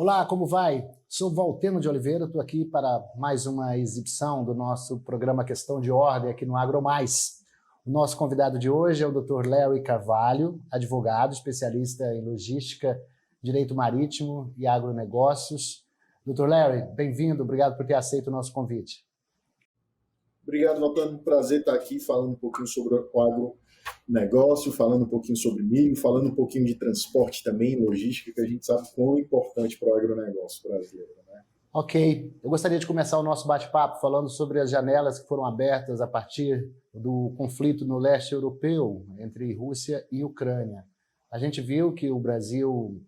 Olá, como vai? Sou Valteno de Oliveira, estou aqui para mais uma exibição do nosso programa Questão de Ordem aqui no AgroMais. O nosso convidado de hoje é o Dr. Larry Carvalho, advogado, especialista em logística, direito marítimo e agronegócios. Dr. Larry, bem-vindo, obrigado por ter aceito o nosso convite. Obrigado, Valtano. Um prazer estar aqui falando um pouquinho sobre o agronegócio, falando um pouquinho sobre milho, falando um pouquinho de transporte também, logística, que a gente sabe quão importante para o agronegócio brasileiro, né? Ok, eu gostaria de começar o nosso bate-papo falando sobre as janelas que foram abertas a partir do conflito no leste europeu entre Rússia e Ucrânia. A gente viu que o Brasil,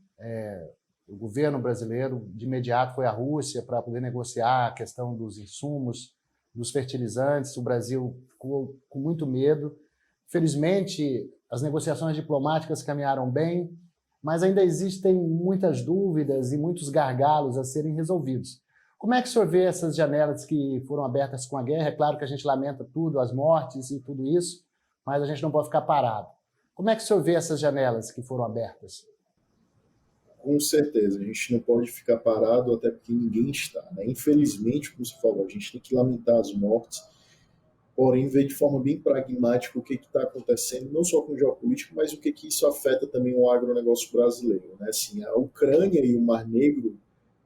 o governo brasileiro, de imediato foi à Rússia para poder negociar a questão dos insumos, dos fertilizantes. O Brasil ficou com muito medo. Felizmente, as negociações diplomáticas caminharam bem, mas ainda existem muitas dúvidas e muitos gargalos a serem resolvidos. Como é que o senhor vê essas janelas que foram abertas com a guerra? É claro que a gente lamenta tudo, as mortes e tudo isso, mas a gente não pode ficar parado. Como é que o senhor vê essas janelas que foram abertas? Com certeza, a gente não pode ficar parado até porque ninguém está, né? Infelizmente, como você falou, a gente tem que lamentar as mortes, porém ver de forma bem pragmática o que está acontecendo, não só com geopolítica, mas o que isso afeta também o agronegócio brasileiro, né? Assim, a Ucrânia e o Mar Negro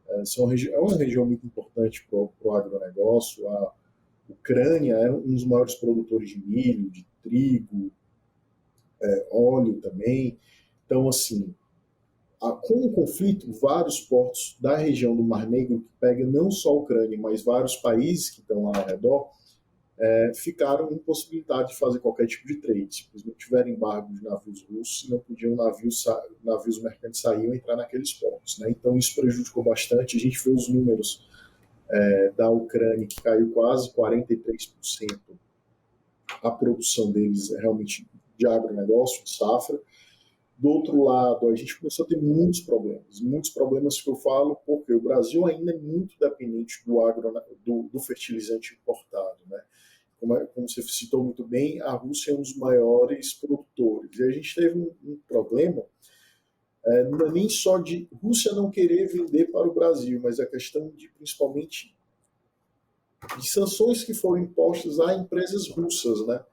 é uma região muito importante para o agronegócio. A Ucrânia é um dos maiores produtores de milho, de trigo, óleo também. Então, assim, com o conflito, vários portos da região do Mar Negro, que pega não só a Ucrânia, mas vários países que estão lá ao redor, ficaram impossibilitados de fazer qualquer tipo de trade. Simplesmente tiveram embargo de navios russos e não podiam navios mercantes sair ou entrar naqueles portos, né? Então isso prejudicou bastante. A gente vê os números da Ucrânia, que caiu quase 43% a produção deles realmente de agronegócio, de safra. Do outro lado, a gente começou a ter muitos problemas que eu falo, porque o Brasil ainda é muito dependente do fertilizante importado, né? Como você citou muito bem, a Rússia é um dos maiores produtores. E a gente teve um problema, não é nem só de Rússia não querer vender para o Brasil, mas a questão de, principalmente, de sanções que foram impostas a empresas russas, né?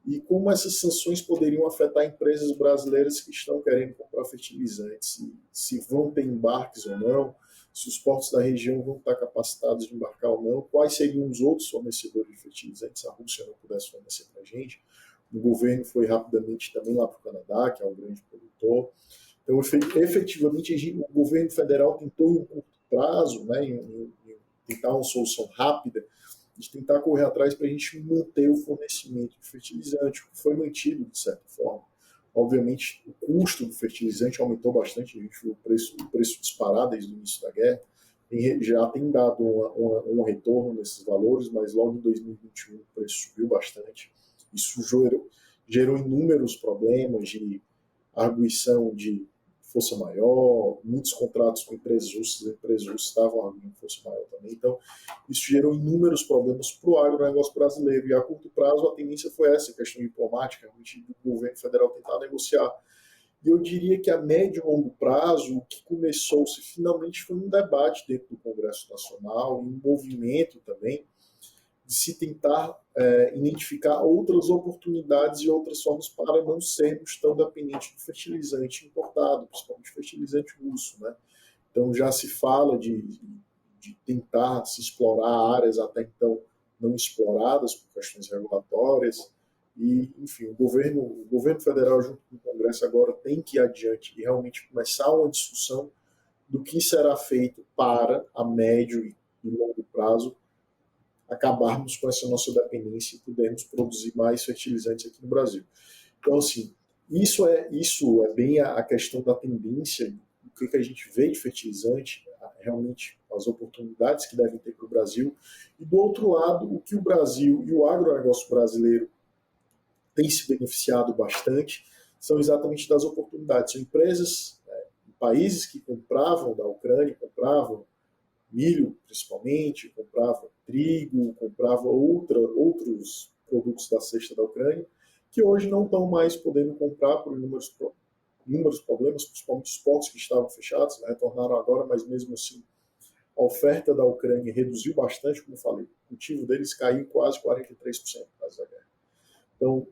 E como essas sanções poderiam afetar empresas brasileiras que estão querendo comprar fertilizantes, se vão ter embarques ou não, se os portos da região vão estar capacitados de embarcar ou não, quais seriam os outros fornecedores de fertilizantes, se a Rússia não pudesse fornecer para a gente. O governo foi rapidamente também lá para o Canadá, que é um grande produtor. Então, efetivamente, o governo federal tentou, em um curto prazo, né, em tentar uma solução rápida, de tentar correr atrás para a gente manter o fornecimento de fertilizante, que foi mantido de certa forma. Obviamente, o custo do fertilizante aumentou bastante, a gente viu o preço disparar desde o início da guerra, já tem dado um retorno nesses valores, mas logo em 2021 o preço subiu bastante. Isso gerou inúmeros problemas de arguição de força maior, muitos contratos com empresas russas estavam arguindo força maior também. Então, isso gerou inúmeros problemas para o agronegócio brasileiro. E a curto prazo, a tendência foi essa, a questão diplomática, realmente do governo federal tentar negociar. E eu diria que a médio e longo prazo, o que começou-se finalmente foi um debate dentro do Congresso Nacional, um movimento também, de se tentar identificar outras oportunidades e outras formas para não sermos tão dependentes do fertilizante importado, principalmente fertilizante russo, né? Então já se fala de tentar se explorar áreas até então não exploradas por questões regulatórias e, enfim, o governo federal junto com o Congresso agora tem que ir adiante e realmente começar uma discussão do que será feito para a médio e longo prazo acabarmos com essa nossa dependência e pudermos produzir mais fertilizantes aqui no Brasil. Então, assim, isso é bem a questão da tendência, do que a gente vê de fertilizante, realmente as oportunidades que devem ter para o Brasil, e do outro lado, o que o Brasil e o agronegócio brasileiro têm se beneficiado bastante são exatamente das oportunidades. São empresas, países que compravam da Ucrânia, compravam milho principalmente, comprava trigo, comprava outros produtos da cesta da Ucrânia, que hoje não estão mais podendo comprar por inúmeros inúmeros problemas, principalmente os portos que estavam fechados, né, retornaram agora, mas mesmo assim a oferta da Ucrânia reduziu bastante, como eu falei, o cultivo deles caiu quase 43% por causa da guerra. Então,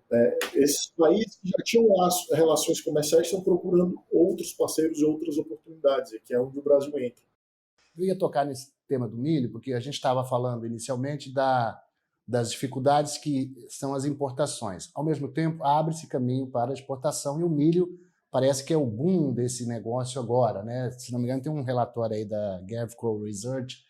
esses países que já tinham relações comerciais estão procurando outros parceiros e outras oportunidades, que é onde o Brasil entra. Eu ia tocar nesse tema do milho, porque a gente estava falando inicialmente das dificuldades que são as importações. Ao mesmo tempo, abre-se caminho para a exportação, e o milho parece que é o boom desse negócio agora, né? Se não me engano, tem um relatório aí da Gavco Research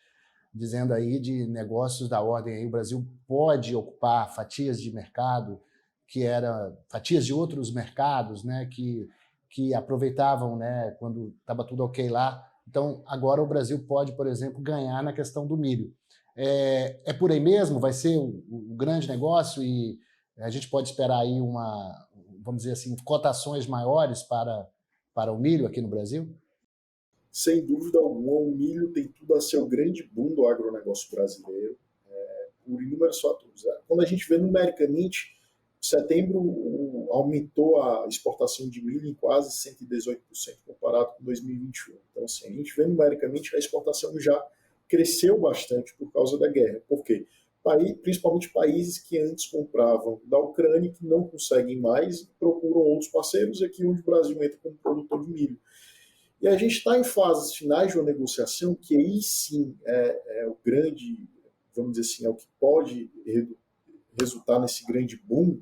dizendo aí de negócios da ordem aí, o Brasil pode ocupar fatias de mercado que era fatias de outros mercados, né, que aproveitavam, né, quando estava tudo ok lá. Então, agora o Brasil pode, por exemplo, ganhar na questão do milho. É por aí mesmo? Vai ser o grande negócio e a gente pode esperar aí vamos dizer assim, cotações maiores para o milho aqui no Brasil? Sem dúvida alguma, o milho tem tudo a ser o grande boom do agronegócio brasileiro, por inúmeros fatores. Quando a gente vê numericamente, setembro aumentou a exportação de milho em quase 118% comparado com 2021. Então, assim, a gente vê numericamente que a exportação já cresceu bastante por causa da guerra. Por quê? Principalmente países que antes compravam da Ucrânia, que não conseguem mais, procuram outros parceiros, aqui onde o Brasil entra como produtor de milho. E a gente está em fases finais de uma negociação que aí sim é o grande, vamos dizer assim, é o que pode resultar nesse grande boom,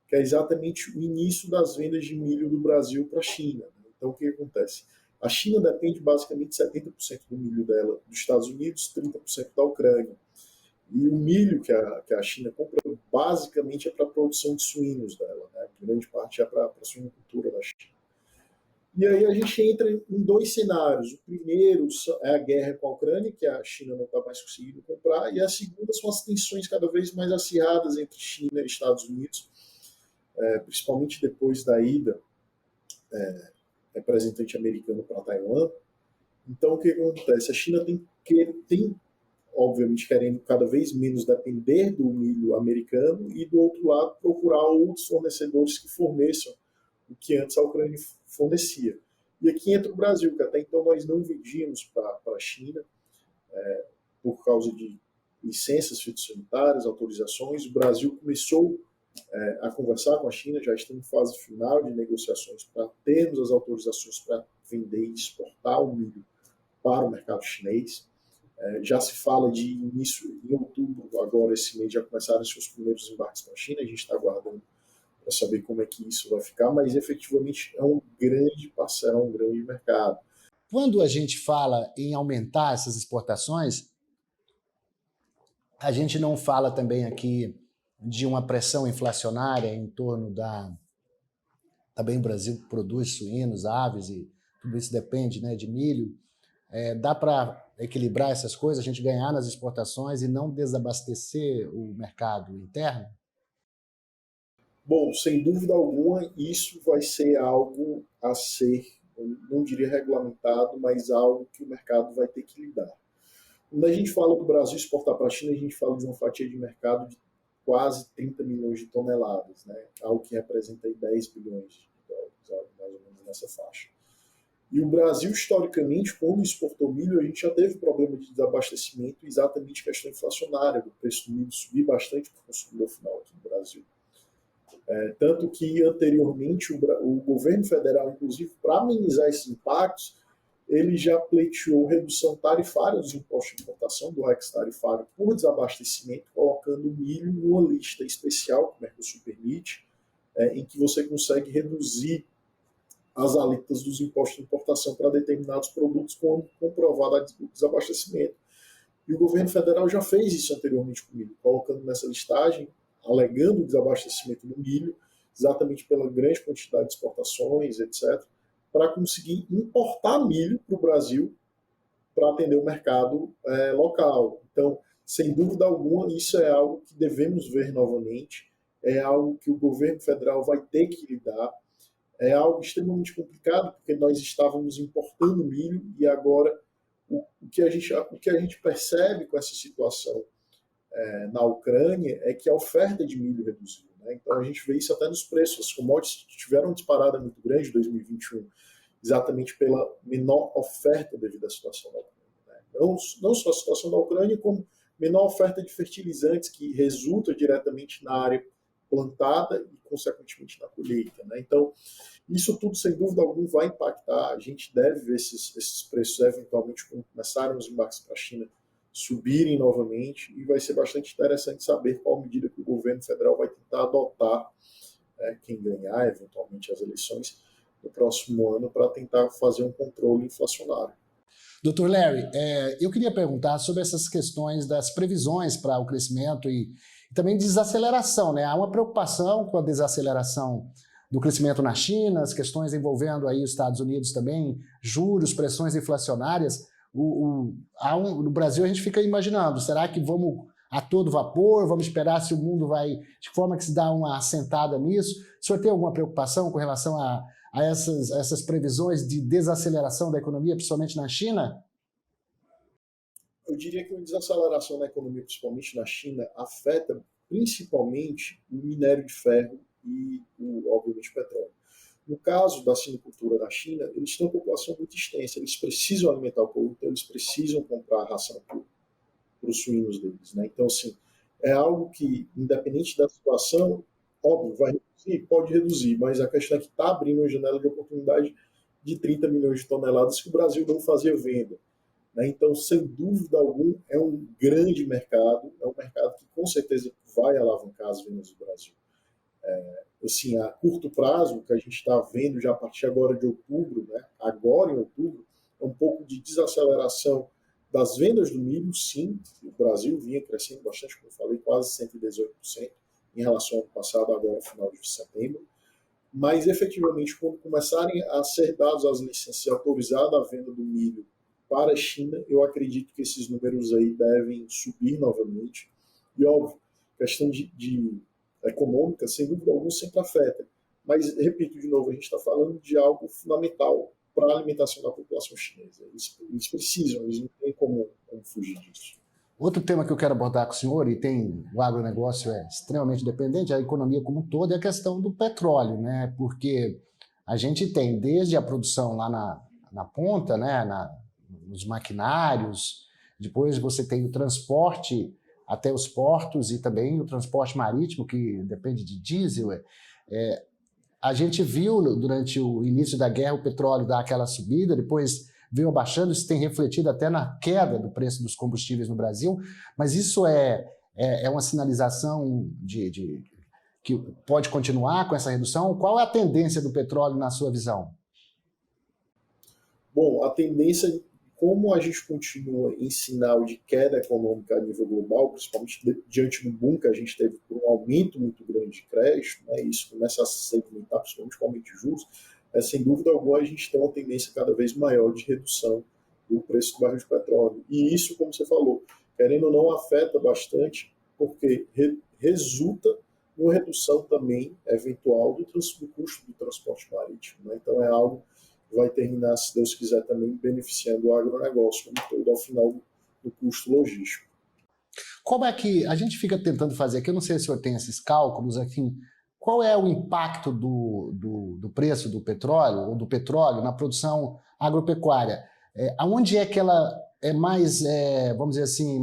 que é exatamente o início das vendas de milho do Brasil para a China. Então, o que acontece? A China depende basicamente de 70% do milho dela dos Estados Unidos, 30% da Ucrânia. E o milho que a China compra basicamente é para a produção de suínos dela, né? Grande parte é para a suinocultura da China. E aí a gente entra em dois cenários. O primeiro é a guerra com a Ucrânia, que a China não está mais conseguindo comprar, e a segunda são as tensões cada vez mais acirradas entre China e Estados Unidos, principalmente depois da ida representante americano para Taiwan. Então, o que acontece? A China tem, obviamente, querendo cada vez menos depender do milho americano e, do outro lado, procurar outros fornecedores que forneçam o que antes a Ucrânia fornecia. E aqui entra o Brasil, que até então nós não vendíamos para a China, por causa de licenças fitossanitárias, autorizações. O Brasil começou a conversar com a China, já estamos em fase final de negociações para termos as autorizações para vender e exportar o milho para o mercado chinês. Já se fala de início, em outubro, agora esse mês, já começaram os seus primeiros embarques para a China, a gente está aguardando para saber como é que isso vai ficar, mas efetivamente é um grande parceiro, é um grande mercado. Quando a gente fala em aumentar essas exportações, a gente não fala também aqui de uma pressão inflacionária em torno também o Brasil produz suínos, aves, e tudo isso depende, né, de milho. Dá para equilibrar essas coisas, a gente ganhar nas exportações e não desabastecer o mercado interno? Bom, sem dúvida alguma, isso vai ser algo a ser, eu não diria regulamentado, mas algo que o mercado vai ter que lidar. Quando a gente fala do Brasil exportar para a China, a gente fala de uma fatia de mercado de quase 30 milhões de toneladas, né? Algo que representa 10 bilhões de dólares, mais ou menos nessa faixa. E o Brasil, historicamente, quando exportou milho, a gente já teve problema de desabastecimento, exatamente questão inflacionária, do preço do milho subir bastante para o consumidor final aqui no Brasil. Tanto que, anteriormente, o governo federal, inclusive, para amenizar esses impactos, ele já pleiteou redução tarifária dos impostos de importação, do REX tarifário, por desabastecimento, colocando o milho numa lista especial, que o Mercosul permite, em que você consegue reduzir as alíquotas dos impostos de importação para determinados produtos quando comprovado o desabastecimento. E o governo federal já fez isso anteriormente com o milho, colocando nessa listagem, alegando o desabastecimento do milho, exatamente pela grande quantidade de exportações, etc., para conseguir importar milho para o Brasil para atender o mercado local. Então, sem dúvida alguma, isso é algo que devemos ver novamente, é algo que o governo federal vai ter que lidar, é algo extremamente complicado, porque nós estávamos importando milho e agora o que a gente percebe com essa situação na Ucrânia é que a oferta de milho reduziu. Né? Então a gente vê isso até nos preços. As commodities tiveram uma disparada muito grande em 2021, exatamente pela menor oferta devido à situação da Ucrânia. Né? Não só a situação da Ucrânia, como menor oferta de fertilizantes, que resulta diretamente na área plantada e, consequentemente, na colheita. Né? Então, isso tudo, sem dúvida alguma, vai impactar. A gente deve ver esses preços, eventualmente, quando começarem os embarques para a China, subirem novamente, e vai ser bastante interessante saber qual medida que o governo federal vai tentar adotar, quem ganhar, eventualmente, as eleições no próximo ano, para tentar fazer um controle inflacionário. Dr. Larry, eu queria perguntar sobre essas questões das previsões para o crescimento e também desaceleração, né? Há uma preocupação com a desaceleração do crescimento na China, as questões envolvendo aí os Estados Unidos também, juros, pressões inflacionárias. No Brasil a gente fica imaginando, será que vamos a todo vapor, vamos esperar se o mundo vai, de forma que se dá uma assentada nisso? O senhor tem alguma preocupação com relação a essas previsões de desaceleração da economia, principalmente na China? Eu diria que a desaceleração da economia, principalmente na China, afeta principalmente o minério de ferro e, obviamente, o petróleo. No caso da sinicultura na China, eles têm uma população muito extensa, eles precisam alimentar o povo, então eles precisam comprar ração para os suínos deles. Né? Então, assim, é algo que, independente da situação, óbvio, vai reduzir, pode reduzir, mas a questão é que está abrindo uma janela de oportunidade de 30 milhões de toneladas que o Brasil não fazia venda. Né? Então, sem dúvida alguma, é um grande mercado, é um mercado que com certeza vai alavancar as vendas do Brasil. Assim, a curto prazo, o que a gente está vendo já a partir agora de outubro, né? Agora em outubro, é um pouco de desaceleração das vendas do milho, sim. O Brasil vinha crescendo bastante, como eu falei, quase 118% em relação ao ano passado, agora no final de setembro. Mas, efetivamente, quando começarem a ser dados as licenças e autorizada a venda do milho para a China, eu acredito que esses números aí devem subir novamente. E, óbvio, questão de econômica, sem dúvida alguma, sempre afeta. Mas, repito de novo, a gente está falando de algo fundamental para a alimentação da população chinesa. Eles precisam, eles não têm como fugir disso. Outro tema que eu quero abordar com o senhor, e o agronegócio é extremamente dependente, a economia como um todo, é a questão do petróleo, né? Porque a gente tem desde a produção lá na ponta, né? Nos maquinários, depois você tem o transporte até os portos e também o transporte marítimo, que depende de diesel. A gente viu durante o início da guerra o petróleo dar aquela subida, depois veio abaixando, isso tem refletido até na queda do preço dos combustíveis no Brasil, mas isso é uma sinalização que pode continuar com essa redução? Qual é a tendência do petróleo na sua visão? Bom, a tendência, como a gente continua em sinal de queda econômica a nível global, principalmente diante do boom que a gente teve por um aumento muito grande de crédito, né, isso começa a se sedimentar, principalmente com o aumento de juros, sem dúvida alguma a gente tem uma tendência cada vez maior de redução do preço do barril de petróleo. E isso, como você falou, querendo ou não, afeta bastante, porque resulta numa redução também eventual do custo do transporte marítimo. Né? Então é algo que vai terminar, se Deus quiser, também beneficiando o agronegócio como todo ao final do custo logístico. Como é que a gente fica tentando fazer aqui? Eu não sei se o senhor tem esses cálculos aqui. Qual é o impacto do preço do petróleo ou do petróleo na produção agropecuária? Aonde é que ela é mais, vamos dizer assim,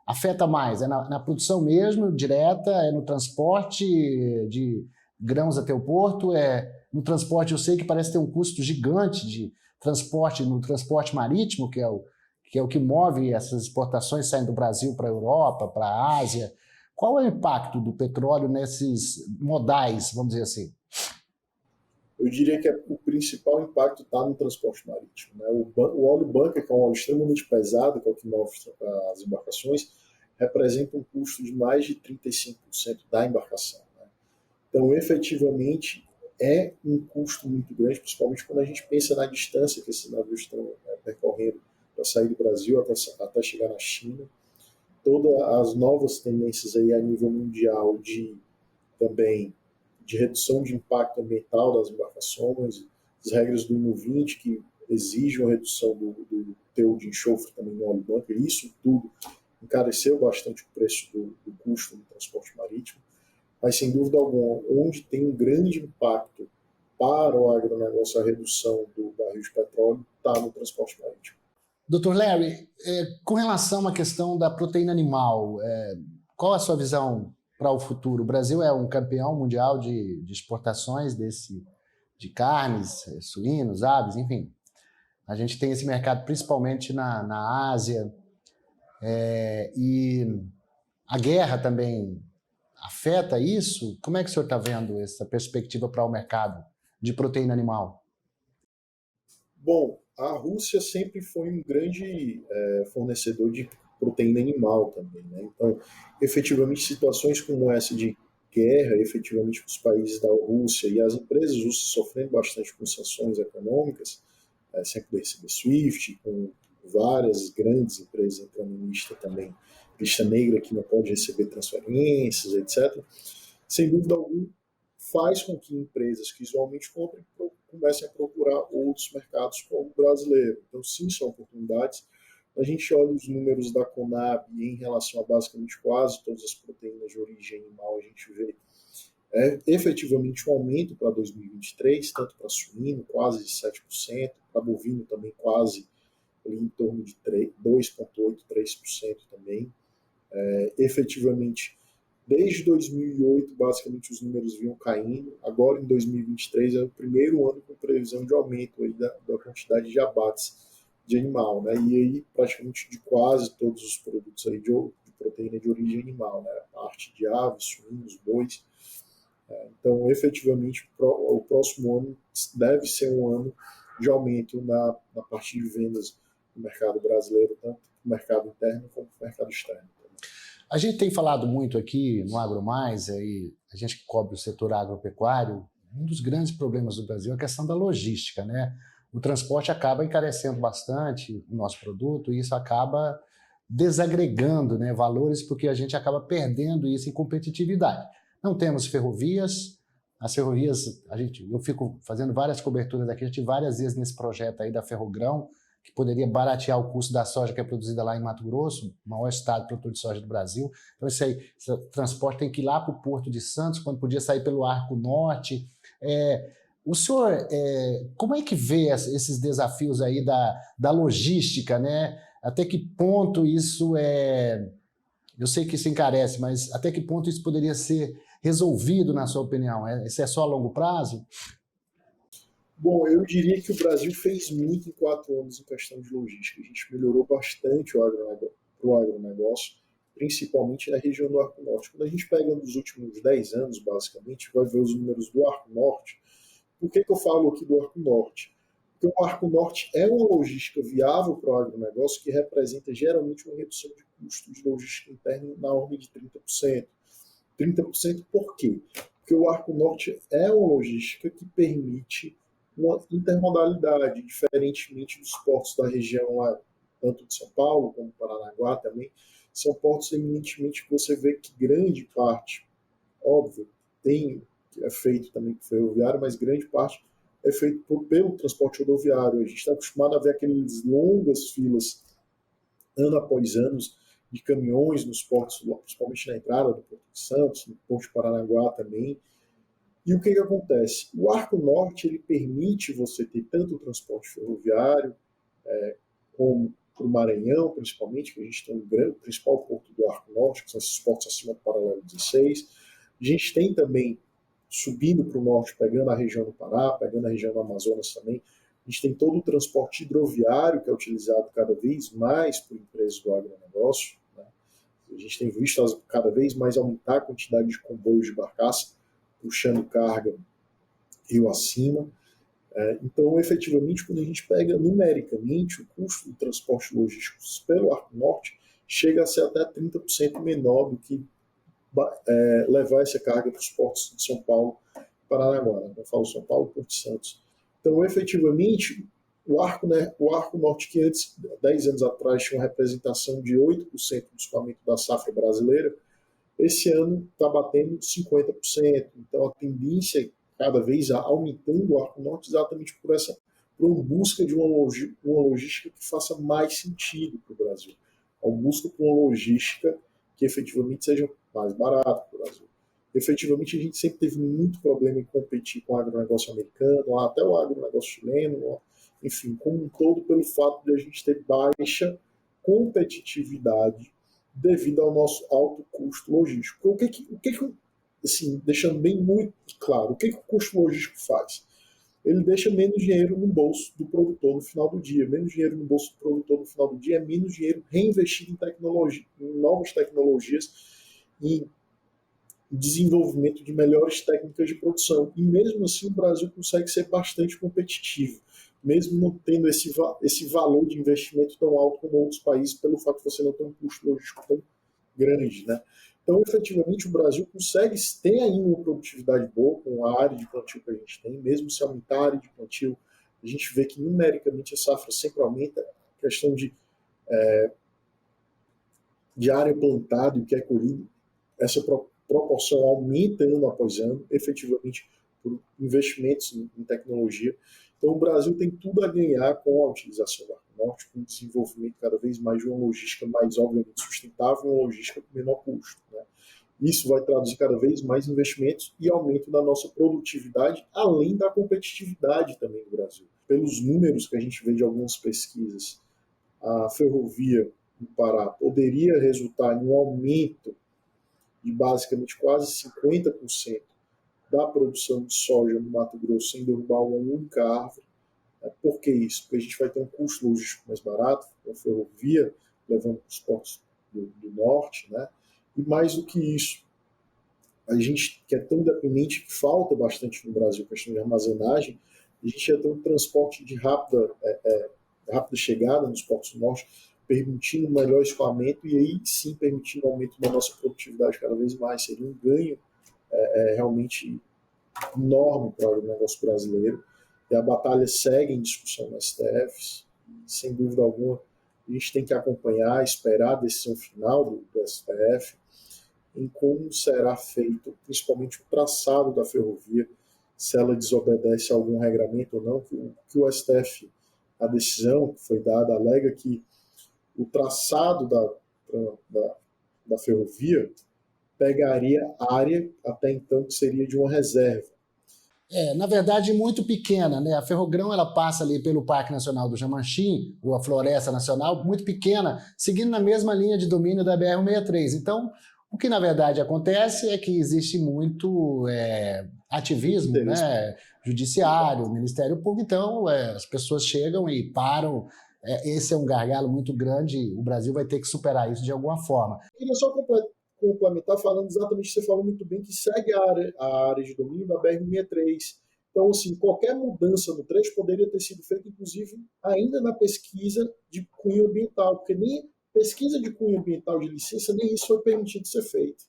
afeta mais? É na produção mesmo, direta? É no transporte de grãos até o porto? No transporte, eu sei que parece ter um custo gigante de transporte no transporte marítimo, que é o que move essas exportações saindo do Brasil para a Europa, para a Ásia. Qual é o impacto do petróleo nesses modais, vamos dizer assim? Eu diria que o principal impacto está no transporte marítimo. Né? O óleo bunker, que é um óleo extremamente pesado, que é o que move as embarcações, representa um custo de mais de 35% da embarcação. Né? Então, efetivamente, é um custo muito grande, principalmente quando a gente pensa na distância que esses navios estão percorrendo para sair do Brasil até chegar na China. Todas as novas tendências aí a nível mundial também de redução de impacto ambiental das embarcações, as regras do IMO 20 que exigem a redução do teor de enxofre também no óleo bunker, isso tudo encareceu bastante o preço do custo do transporte marítimo, mas sem dúvida alguma, onde tem um grande impacto para o agronegócio a redução do barril de petróleo está no transporte marítimo. Dr. Larry, com relação à questão da proteína animal, qual a sua visão para o futuro? O Brasil é um campeão mundial de exportações de carnes, suínos, aves, enfim. A gente tem esse mercado principalmente na Ásia, e a guerra também afeta isso? Como é que o senhor está vendo essa perspectiva para o mercado de proteína animal? Bom, a Rússia sempre foi um grande fornecedor de proteína animal também, né? Então, efetivamente, situações como essa de guerra, efetivamente, com os países da Rússia e as empresas russas sofrendo bastante com sanções econômicas, sem poder receber SWIFT, com várias grandes empresas entrando em lista também, lista negra que não pode receber transferências, etc. Sem dúvida alguma, faz com que empresas que usualmente comprem comecem a procurar outros mercados como o brasileiro. Então, sim, são oportunidades. A gente olha os números da Conab em relação a basicamente quase todas as proteínas de origem animal, a gente vê efetivamente um aumento para 2023, tanto para suíno, quase 7%, para bovino também quase ali em torno de 2,8%, 3% também. Efetivamente, desde 2008, basicamente, os números vinham caindo. Agora, em 2023, é o primeiro ano com previsão de aumento aí da quantidade de abates de animal, né? E aí, praticamente, de quase todos os produtos aí de proteína de origem animal, né? A parte de aves, suínos, bois. Então, efetivamente, o próximo ano deve ser um ano de aumento na parte de vendas no mercado brasileiro, tanto no mercado interno como no mercado externo. A gente tem falado muito aqui no AgroMais, aí, a gente que cobre o setor agropecuário, um dos grandes problemas do Brasil é a questão da logística, né? O transporte acaba encarecendo bastante o nosso produto e isso acaba desagregando, né, valores, porque a gente acaba perdendo isso em competitividade. Não temos ferrovias, as ferrovias, eu fico fazendo várias coberturas aqui, a gente várias vezes nesse projeto aí da Ferrogrão, que poderia baratear o custo da soja que é produzida lá em Mato Grosso, o maior estado produtor de soja do Brasil. Então, esse transporte tem que ir lá para o Porto de Santos, quando podia sair pelo Arco Norte. O senhor, como é que vê esses desafios aí da logística, né? Até que ponto isso eu sei que isso encarece, mas até que ponto isso poderia ser resolvido, na sua opinião? Isso é só a longo prazo? Bom, eu diria que o Brasil fez muito em 4 anos em questão de logística. A gente melhorou bastante o agronegócio, principalmente na região do Arco Norte. Quando a gente pega nos últimos 10 anos, basicamente, vai ver os números do Arco Norte. Por que eu falo aqui do Arco Norte? Porque o Arco Norte é uma logística viável para o agronegócio que representa geralmente uma redução de custo de logística interna na ordem de 30%. 30% por quê? Porque o Arco Norte é uma logística que permite uma intermodalidade, diferentemente dos portos da região lá, tanto de São Paulo como Paranaguá também, são portos eminentemente que você vê que grande parte, óbvio, é feito também por ferroviário, mas grande parte é feito pelo transporte rodoviário. A gente está acostumado a ver aquelas longas filas, ano após ano, de caminhões nos portos, principalmente na entrada do Porto de Santos, no Porto de Paranaguá também. E o que acontece? O Arco Norte ele permite você ter tanto o transporte ferroviário, como para o Maranhão, principalmente, que a gente tem o principal porto do Arco Norte, que são esses portos acima do paralelo 16. A gente tem também, subindo para o norte, pegando a região do Pará, pegando a região do Amazonas também, a gente tem todo o transporte hidroviário, que é utilizado cada vez mais por empresas do agronegócio, né? A gente tem visto cada vez mais aumentar a quantidade de comboios de barcaça, puxando carga rio acima. Então, efetivamente, quando a gente pega numericamente, o custo do transporte logístico pelo Arco Norte chega a ser até 30% menor do que levar essa carga para os portos de São Paulo e Paranaguá. Eu falo São Paulo e Porto de Santos. Então, efetivamente, o Arco Norte, que antes, 10 anos atrás, tinha uma representação de 8% do escoamento da safra brasileira, esse ano está batendo 50%. Então, a tendência é cada vez aumentando o Arco Norte exatamente por busca de uma logística que faça mais sentido para o Brasil. uma busca por uma logística que efetivamente seja mais barata para o Brasil. Efetivamente, a gente sempre teve muito problema em competir com o agronegócio americano, até o agronegócio chileno, enfim, como um todo, pelo fato de a gente ter baixa competitividade devido ao nosso alto custo logístico. O que assim, deixando bem muito claro, o que o custo logístico faz? Ele deixa menos dinheiro no bolso do produtor no final do dia. Menos dinheiro no bolso do produtor no final do dia é menos dinheiro reinvestido em tecnologia, em novas tecnologias, em desenvolvimento de melhores técnicas de produção. E mesmo assim o Brasil consegue ser bastante competitivo, mesmo não tendo esse valor de investimento tão alto como outros países, pelo fato de você não ter um custo logístico tão grande, né? Então, efetivamente, o Brasil consegue ter ainda uma produtividade boa com a área de plantio que a gente tem, mesmo se aumentar a área de plantio, a gente vê que numericamente a safra sempre aumenta, a questão de área plantada e o que é colhido, essa proporção aumenta ano após ano, efetivamente, por investimentos em tecnologia. Então, o Brasil tem tudo a ganhar com a utilização do Arco Norte, com o desenvolvimento cada vez mais de uma logística mais, obviamente, sustentável, uma logística com menor custo, né? Isso vai traduzir cada vez mais investimentos e aumento da nossa produtividade, além da competitividade também do Brasil. Pelos números que a gente vê de algumas pesquisas, a ferrovia no Pará poderia resultar em um aumento de basicamente quase 50% da produção de soja no Mato Grosso sem derrubar uma única árvore. Por que isso? Porque a gente vai ter um custo logístico mais barato, com a ferrovia, levando para os portos do norte, né? E mais do que isso, a gente que é tão dependente, que falta bastante no Brasil, questão de armazenagem, a gente ia ter um transporte de rápida chegada nos portos do norte, permitindo um melhor escoamento e aí sim permitindo um aumento da nossa produtividade cada vez mais. Seria um ganho realmente enorme para o negócio brasileiro. E a batalha segue em discussão no STF, sem dúvida alguma. A gente tem que acompanhar, esperar a decisão final do STF em como será feito, principalmente o traçado da ferrovia, se ela desobedece a algum regramento ou não, que o STF, a decisão que foi dada, alega que o traçado da ferrovia pegaria área até então que seria de uma reserva. Na verdade, muito pequena, né? A Ferrogrão ela passa ali pelo Parque Nacional do Jamanchim, ou a Floresta Nacional, muito pequena, seguindo na mesma linha de domínio da BR-163. Então, o que na verdade acontece é que existe muito ativismo, né? Judiciário, Ministério Público, então as pessoas chegam e param. Esse é um gargalo muito grande, o Brasil vai ter que superar isso de alguma forma. Eu queria só complementar falando exatamente o que você falou muito bem, que segue a área de domínio da BR-163. Então, assim, qualquer mudança no trecho poderia ter sido feita, inclusive, ainda na pesquisa de cunho ambiental, porque nem pesquisa de cunho ambiental de licença, nem isso foi permitido ser feito.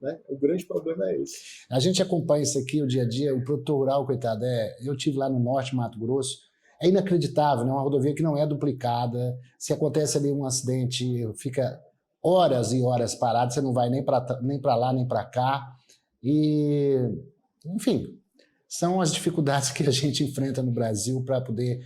Né? O grande problema é esse. A gente acompanha isso aqui, o dia a dia, o produtor rural, coitado, eu estive lá no norte, Mato Grosso, é inacreditável, né? Uma rodovia que não é duplicada, se acontece ali um acidente, fica horas e horas parado, você não vai nem para lá, nem para cá. E, enfim, são as dificuldades que a gente enfrenta no Brasil para poder...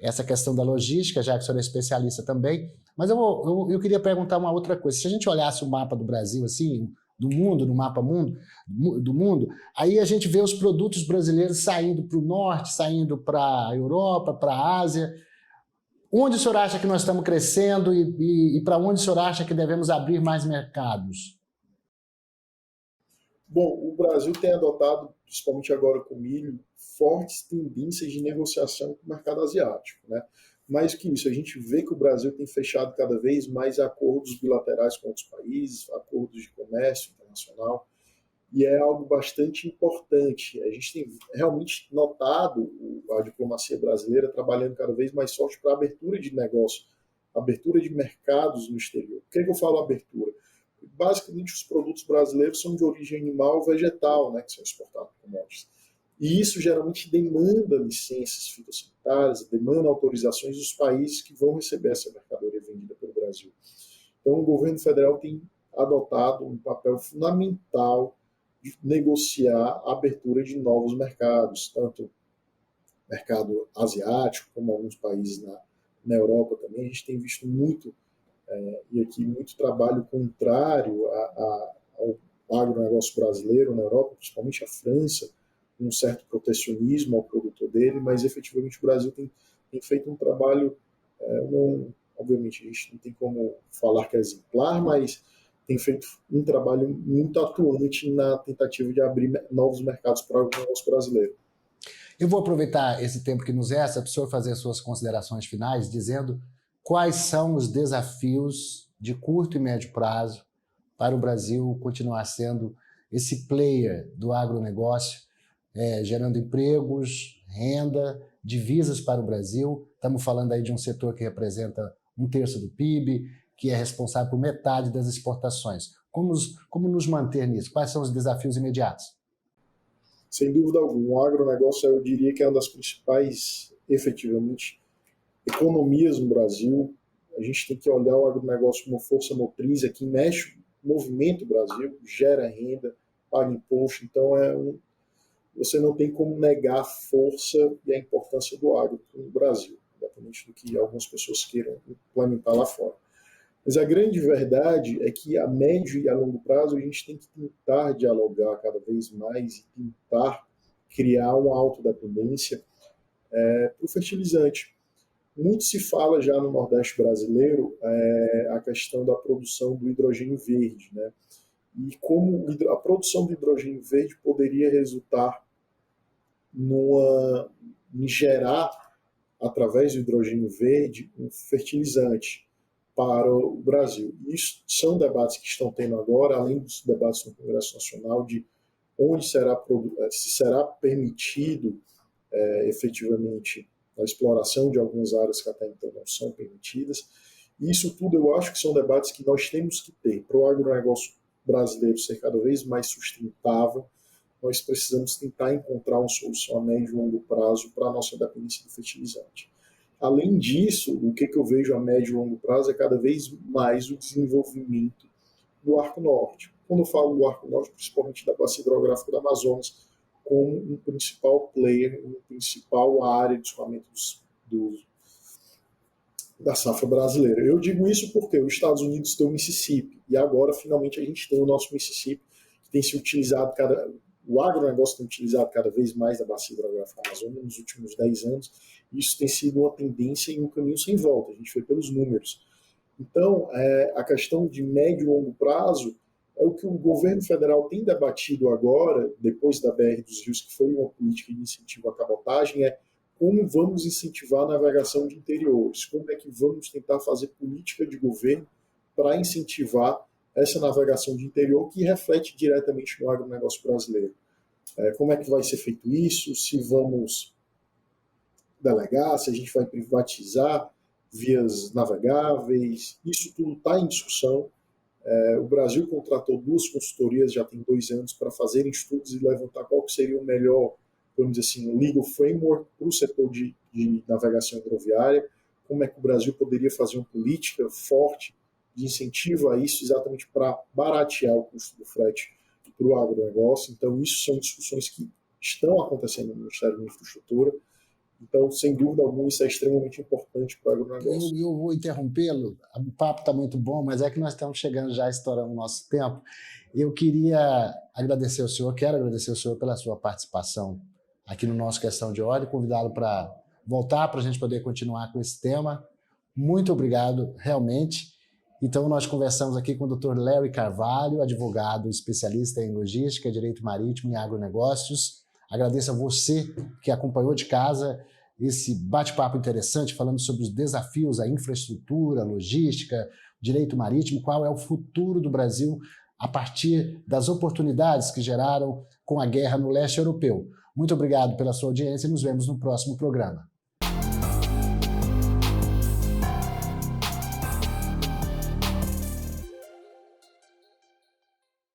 Essa questão da logística, já que o senhor é especialista também. Mas eu queria perguntar uma outra coisa. Se a gente olhasse o mapa do Brasil, assim, do mundo, no mapa do mundo, aí a gente vê os produtos brasileiros saindo para o norte, saindo para a Europa, para a Ásia. Onde o senhor acha que nós estamos crescendo e para onde o senhor acha que devemos abrir mais mercados? Bom, o Brasil tem adotado, principalmente agora com o milho, fortes tendências de negociação com o mercado asiático, né? Mais que isso, a gente vê que o Brasil tem fechado cada vez mais acordos bilaterais com outros países, acordos de comércio internacional, e é algo bastante importante. A gente tem realmente notado a diplomacia brasileira trabalhando cada vez mais forte para a abertura de negócio, abertura de mercados no exterior. Por que eu falo abertura? Basicamente, os produtos brasileiros são de origem animal ou vegetal, né, que são exportados como commodities. E isso geralmente demanda licenças fitossanitárias, demanda autorizações dos países que vão receber essa mercadoria vendida pelo Brasil. Então, o governo federal tem adotado um papel fundamental de negociar a abertura de novos mercados, tanto mercado asiático, como alguns países na Europa também. A gente tem visto muito e aqui muito trabalho contrário ao agronegócio brasileiro na Europa, principalmente a França, um certo protecionismo ao produtor dele, mas efetivamente o Brasil tem feito um trabalho, obviamente a gente não tem como falar que é exemplar, mas tem feito um trabalho muito atuante na tentativa de abrir novos mercados para o agronegócio brasileiro. Eu vou aproveitar esse tempo que nos resta para o senhor fazer as suas considerações finais, dizendo quais são os desafios de curto e médio prazo para o Brasil continuar sendo esse player do agronegócio, gerando empregos, renda, divisas para o Brasil. Estamos falando aí de um setor que representa 1/3 do PIB, que é responsável por metade das exportações. Como nos manter nisso? Quais são os desafios imediatos? Sem dúvida alguma, o agronegócio, eu diria que é uma das principais, efetivamente, economias no Brasil. A gente tem que olhar o agronegócio como força motriz, aqui mexe, movimenta o Brasil, gera renda, paga imposto, então você não tem como negar a força e a importância do agro no Brasil, independente do que algumas pessoas queiram implementar lá fora. Mas a grande verdade é que a médio e a longo prazo a gente tem que tentar dialogar cada vez mais e tentar criar uma autodependência para o fertilizante. Muito se fala já no Nordeste brasileiro a questão da produção do hidrogênio verde, né? E como a produção do hidrogênio verde poderia resultar em gerar, através do hidrogênio verde, um fertilizante para o Brasil. Isso são debates que estão tendo agora, além dos debates no Congresso Nacional, de onde se será permitido efetivamente a exploração de algumas áreas que até então não são permitidas. E isso tudo eu acho que são debates que nós temos que ter. Para o agronegócio brasileiro ser cada vez mais sustentável, nós precisamos tentar encontrar uma solução a médio e longo prazo para a nossa dependência do fertilizante. Além disso, o que eu vejo a médio e longo prazo é cada vez mais o desenvolvimento do Arco Norte. Quando eu falo do Arco Norte, principalmente da bacia hidrográfica do Amazonas, como um principal player, uma principal área de escoamento da safra brasileira. Eu digo isso porque os Estados Unidos têm o Mississippi, e agora finalmente a gente tem o nosso Mississippi, que tem se utilizado, o agronegócio tem utilizado cada vez mais da bacia hidrográfica da Amazônia nos últimos 10 anos, e isso tem sido uma tendência e um caminho sem volta, a gente vê pelos números. Então, a questão de médio e longo prazo é o que o governo federal tem debatido agora, depois da BR dos Rios, que foi uma política de incentivo à cabotagem, como vamos incentivar a navegação de interiores, como é que vamos tentar fazer política de governo para incentivar essa navegação de interior que reflete diretamente no agronegócio brasileiro. Como é que vai ser feito isso, se vamos delegar, se a gente vai privatizar vias navegáveis, isso tudo está em discussão. O Brasil contratou 2 consultorias já tem 2 anos para fazerem estudos e levantar qual que seria o melhor, vamos dizer assim, legal framework para o setor de navegação hidroviária, como é que o Brasil poderia fazer uma política forte de incentivo a isso, exatamente para baratear o custo do frete para o agronegócio. Então, isso são discussões que estão acontecendo no Ministério da Infraestrutura. Então, sem dúvida alguma, isso é extremamente importante para o agronegócio. Eu vou interrompê-lo, o papo está muito bom, mas é que nós estamos chegando já, estourando o nosso tempo. Eu quero agradecer ao senhor pela sua participação aqui no nosso Questão de Ordem, convidá-lo para voltar, para a gente poder continuar com esse tema. Muito obrigado, realmente. Então, nós conversamos aqui com o Dr. Larry Carvalho, advogado especialista em logística, direito marítimo e agronegócios. Agradeço a você que acompanhou de casa esse bate-papo interessante, falando sobre os desafios, a infraestrutura, a logística, direito marítimo, qual é o futuro do Brasil a partir das oportunidades que geraram com a guerra no leste europeu. Muito obrigado pela sua audiência e nos vemos no próximo programa.